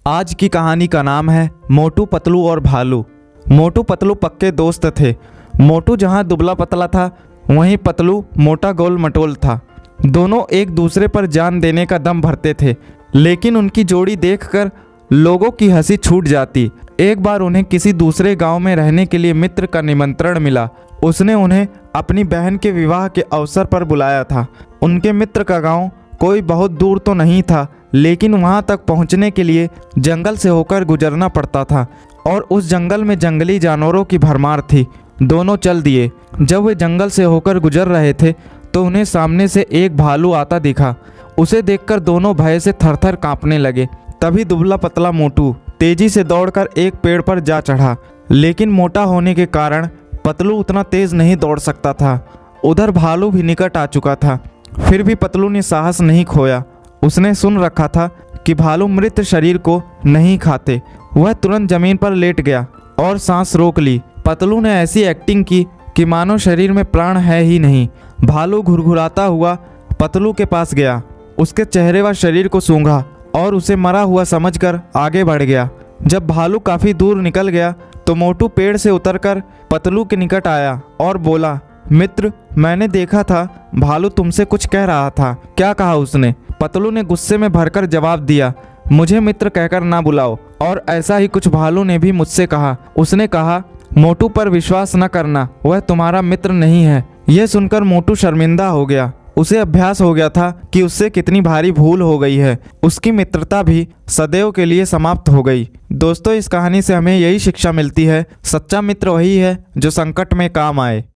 आज की कहानी का नाम है मोटू पतलू और भालू। मोटू पतलू पक्के दोस्त थे। मोटू जहाँ दुबला पतला था वहीं पतलू मोटा गोल मटोल था। दोनों एक दूसरे पर जान देने का दम भरते थे, लेकिन उनकी जोड़ी देखकर लोगों की हंसी छूट जाती। एक बार उन्हें किसी दूसरे गांव में रहने के लिए मित्र का निमंत्रण मिला। उसने उन्हें अपनी बहन के विवाह के अवसर पर बुलाया था। उनके मित्र का गांव कोई बहुत दूर तो नहीं था, लेकिन वहां तक पहुंचने के लिए जंगल से होकर गुजरना पड़ता था और उस जंगल में जंगली जानवरों की भरमार थी। दोनों चल दिए। जब वे जंगल से होकर गुजर रहे थे तो उन्हें सामने से एक भालू आता दिखा। उसे देखकर दोनों भय से थरथर कांपने लगे। तभी दुबला पतला मोटू तेजी से दौड़कर एक पेड़ पर जा चढ़ा, लेकिन मोटा होने के कारण पतलू उतना तेज नहीं दौड़ सकता था। उधर भालू भी निकट आ चुका था, फिर भी पतलू ने साहस नहीं खोया। उसने सुन रखा था कि भालू मृत शरीर को नहीं खाते। वह तुरंत जमीन पर लेट गया और सांस रोक ली। पतलू ने ऐसी एक्टिंग की कि मानो शरीर में प्राण है ही नहीं। भालू घुरघुराता हुआ पतलू के पास गया, उसके चेहरे व शरीर को सूंघा और उसे मरा हुआ समझकर आगे बढ़ गया। जब भालू काफी दूर निकल गया तो मोटू पेड़ से उतरकर पतलू के निकट आया और बोला, मित्र, मैंने देखा था भालू तुमसे कुछ कह रहा था। क्या कहा उसने? पतलू ने गुस्से में भरकर जवाब दिया, मुझे मित्र कहकर ना बुलाओ। और ऐसा ही कुछ भालू ने भी मुझसे कहा। उसने कहा, मोटू पर विश्वास न करना, वह तुम्हारा मित्र नहीं है। यह सुनकर मोटू शर्मिंदा हो गया। उसे अभ्यास हो गया था कि उससे कितनी भारी भूल हो गई है। उसकी मित्रता भी सदैव के लिए समाप्त हो गई। दोस्तों, इस कहानी से हमें यही शिक्षा मिलती है, सच्चा मित्र वही है जो संकट में काम आए।